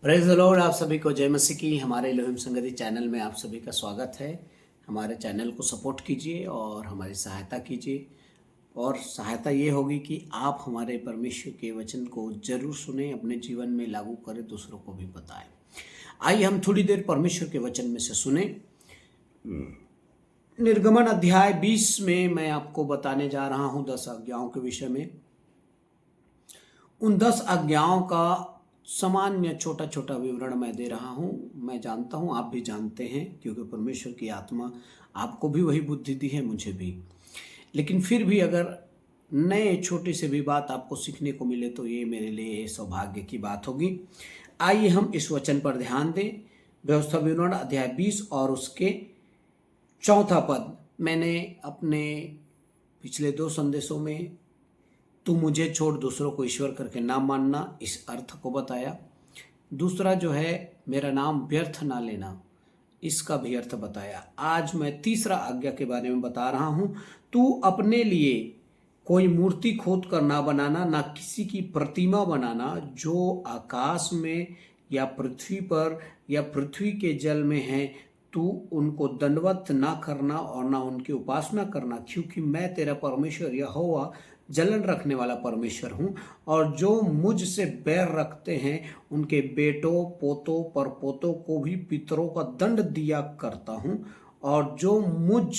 Praise the Lord. आप सभी को जय मसीह की। हमारे एलोहिम संगति चैनल में आप सभी का स्वागत है। हमारे चैनल को सपोर्ट कीजिए और हमारी सहायता कीजिए। और सहायता ये होगी कि आप हमारे परमेश्वर के वचन को जरूर सुने, अपने जीवन में लागू करें, दूसरों को भी बताएं। आइए हम थोड़ी देर परमेश्वर के वचन में से सुने। निर्गमन अध्याय 20 में मैं आपको बताने जा रहा हूं 10 आज्ञाओं के विषय में। उन 10 आज्ञाओं का सामान्य छोटा छोटा विवरण मैं दे रहा हूं। मैं जानता हूं, आप भी जानते हैं, क्योंकि परमेश्वर की आत्मा आपको भी वही बुद्धि दी है, मुझे भी। लेकिन फिर भी अगर नए छोटी से भी बात आपको सीखने को मिले तो ये मेरे लिए सौभाग्य की बात होगी। आइए हम इस वचन पर ध्यान दें। व्यवस्था विवरण अध्याय 20 और उसके 4 पद। मैंने अपने पिछले 2 संदेशों में तू मुझे छोड़ दूसरों को ईश्वर करके ना मानना, इस अर्थ को बताया। दूसरा जो है मेरा नाम व्यर्थ ना लेना, इसका भी अर्थ बताया। आज मैं तीसरा आज्ञा के बारे में बता रहा हूं। तू अपने लिए कोई मूर्ति खोद कर ना बनाना, ना किसी की प्रतिमा बनाना जो आकाश में या पृथ्वी पर या पृथ्वी के जल में है। तू उनको दंडवत ना करना और ना उनकी उपासना करना, क्योंकि मैं तेरा परमेश्वर यहोवा जलन रखने वाला परमेश्वर हूँ। और जो मुझसे बैर रखते हैं उनके बेटों पोतों परपोतों को भी पितरों का दंड दिया करता हूँ। और जो मुझ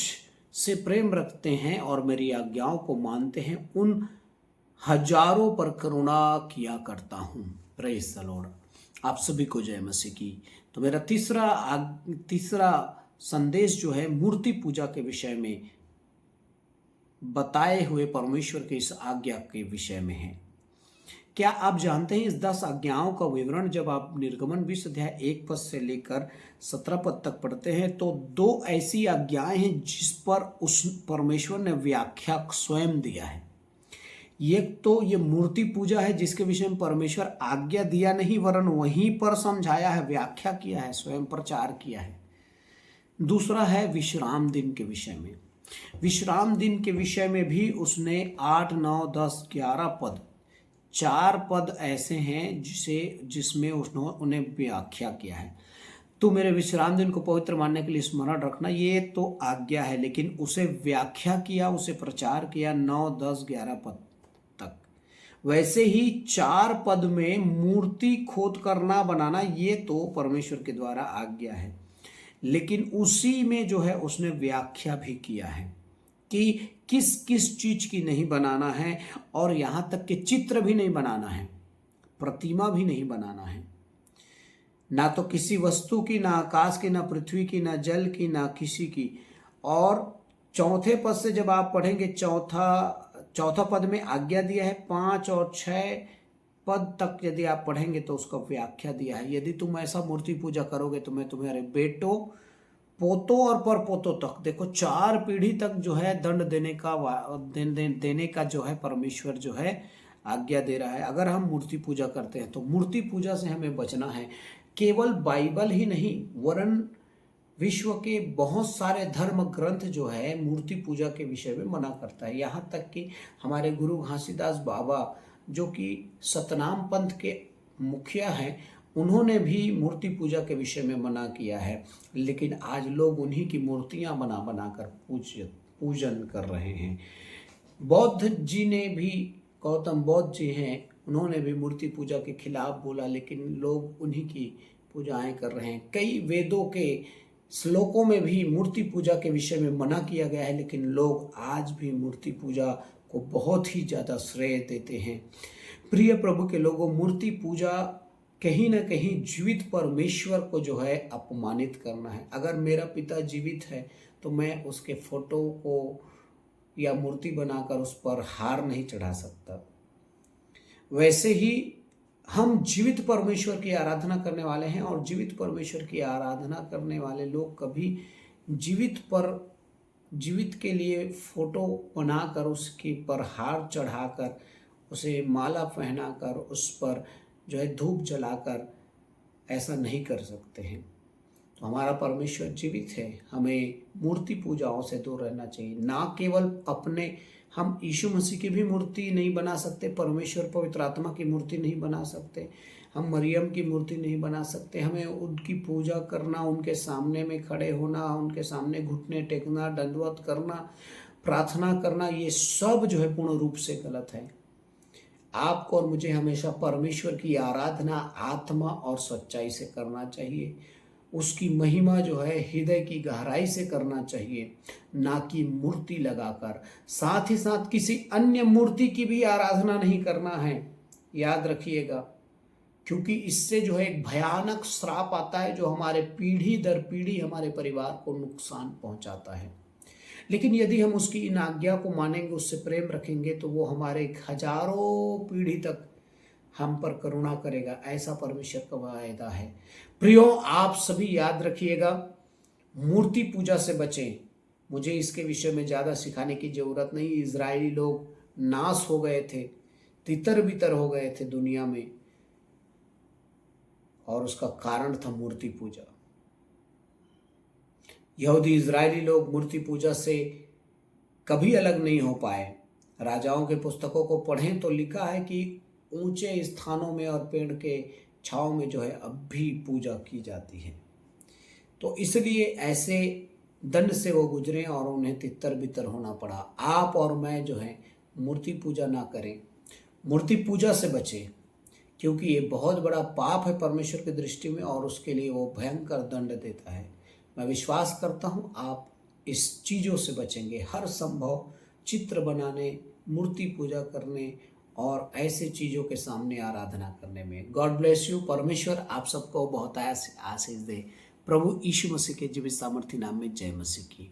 से प्रेम रखते हैं और मेरी आज्ञाओं को मानते हैं उन हजारों पर करुणा किया करता हूँ। Praise the Lord. आप सभी को जय मसीह की। तो मेरा तीसरा संदेश जो है मूर्ति पूजा के विषय में बताए हुए परमेश्वर के इस आज्ञा के विषय में है। क्या आप जानते हैं इस 10 आज्ञाओं का विवरण जब आप निर्गमन 20 अध्याय 1 पद से लेकर 17 पद तक पढ़ते हैं तो 2 ऐसी आज्ञाएं हैं जिस पर उस परमेश्वर ने व्याख्या स्वयं दिया है। एक तो ये मूर्ति पूजा है जिसके विषय में परमेश्वर आज्ञा दिया नहीं वरन वहीं पर समझाया है, व्याख्या किया है, स्वयं प्रचार किया है। दूसरा है विश्राम दिन के विषय में। विश्राम दिन के विषय में भी उसने 8, 9, 10, 11 पद, 4 पद ऐसे हैं जिसमें उसने उन्हें व्याख्या किया है। तो मेरे विश्राम दिन को पवित्र मानने के लिए स्मरण रखना, ये तो आज्ञा है, लेकिन उसे व्याख्या किया, उसे प्रचार किया 9, 10, 11 पद तक। वैसे ही 4 पद में मूर्ति खोद करना बनाना, ये तो परमेश्वर के द्वारा आज्ञा है, लेकिन उसी में जो है उसने व्याख्या भी किया है कि किस किस चीज की नहीं बनाना है, और यहां तक कि चित्र भी नहीं बनाना है, प्रतिमा भी नहीं बनाना है, ना तो किसी वस्तु की, ना आकाश की, ना पृथ्वी की, ना जल की, ना किसी की। और चौथे पद से जब आप पढ़ेंगे, चौथा पद में आज्ञा दिया है। 5 और 6 पद तक यदि आप पढ़ेंगे तो उसका व्याख्या दिया है। यदि तुम ऐसा मूर्ति पूजा करोगे तो मैं तुम्हारे बेटों पोतों और परपोतों तक, देखो 4 पीढ़ी तक जो है दंड देने का जो है परमेश्वर जो है आज्ञा दे रहा है अगर हम मूर्ति पूजा करते हैं। तो मूर्ति पूजा से हमें बचना है। केवल बाइबल ही नहीं वरन विश्व के बहुत सारे धर्म ग्रंथ जो है मूर्ति पूजा के विषय में मना करता है। यहाँ तक कि हमारे गुरु घासीदास बाबा जो कि सतनाम पंथ के मुखिया हैं, उन्होंने भी मूर्ति पूजा के विषय में मना किया है। लेकिन आज लोग उन्हीं की मूर्तियां बना बनाकर पूजन कर रहे हैं। बौद्ध जी ने भी, गौतम बौद्ध जी हैं, उन्होंने भी मूर्ति पूजा के खिलाफ बोला, लेकिन लोग उन्हीं की पूजाएं कर रहे हैं। कई वेदों के श्लोकों में भी मूर्ति पूजा के विषय में मना किया गया है, लेकिन लोग आज भी मूर्ति पूजा को बहुत ही ज़्यादा श्रेय देते हैं। प्रिय प्रभु के लोगों, मूर्ति पूजा कहीं ना कहीं जीवित परमेश्वर को जो है अपमानित करना है। अगर मेरा पिता जीवित है तो मैं उसके फोटो को या मूर्ति बनाकर उस पर हार नहीं चढ़ा सकता। वैसे ही हम जीवित परमेश्वर की आराधना करने वाले हैं, और जीवित परमेश्वर की आराधना करने वाले लोग कभी जीवित के लिए फोटो बनाकर उसके पर हार चढ़ाकर, उसे माला पहनाकर, उस पर जो है धूप जलाकर ऐसा नहीं कर सकते हैं। तो हमारा परमेश्वर जीवित है, हमें मूर्ति पूजाओं से दूर रहना चाहिए। ना केवल अपने, हम यीशु मसीह की भी मूर्ति नहीं बना सकते, परमेश्वर पवित्र आत्मा की मूर्ति नहीं बना सकते, हम मरियम की मूर्ति नहीं बना सकते। हमें उनकी पूजा करना, उनके सामने में खड़े होना, उनके सामने घुटने टेकना, दंडवत करना, प्रार्थना करना, ये सब जो है पूर्ण रूप से गलत है। आपको और मुझे हमेशा परमेश्वर की आराधना आत्मा और सच्चाई से करना चाहिए। उसकी महिमा जो है हृदय की गहराई से करना चाहिए, ना कि मूर्ति लगाकर। साथ ही साथ किसी अन्य मूर्ति की भी आराधना नहीं करना है, याद रखिएगा, क्योंकि इससे जो है एक भयानक श्राप आता है जो हमारे पीढ़ी दर पीढ़ी हमारे परिवार को नुकसान पहुंचाता है। लेकिन यदि हम उसकी इन आज्ञा को मानेंगे, उससे प्रेम रखेंगे, तो वो हमारे हजारों पीढ़ी तक हम पर करुणा करेगा, ऐसा परमेश्वर का वायदा है। प्रियो, आप सभी याद रखिएगा, मूर्ति पूजा से बचें। मुझे इसके विषय में ज़्यादा सिखाने की जरूरत नहीं। इजरायली लोग नाश हो गए थे, तितर बितर हो गए थे दुनिया में, और उसका कारण था मूर्ति पूजा। यहूदी इजरायली लोग मूर्ति पूजा से कभी अलग नहीं हो पाए। राजाओं के पुस्तकों को पढ़ें तो लिखा है कि ऊंचे स्थानों में और पेड़ के छांव में जो है अब भी पूजा की जाती है। तो इसलिए ऐसे दंड से वो गुजरे और उन्हें तितर बितर होना पड़ा। आप और मैं जो है मूर्ति पूजा ना करें, मूर्ति पूजा से बचें, क्योंकि ये बहुत बड़ा पाप है परमेश्वर की दृष्टि में, और उसके लिए वो भयंकर दंड देता है। मैं विश्वास करता हूँ आप इस चीज़ों से बचेंगे, हर संभव चित्र बनाने, मूर्ति पूजा करने और ऐसे चीज़ों के सामने आराधना करने में। God bless you. परमेश्वर आप सबको बहुत आशीष दे। प्रभु यीशु मसीह के जीवित सामर्थ्य नाम में जय मसीह की।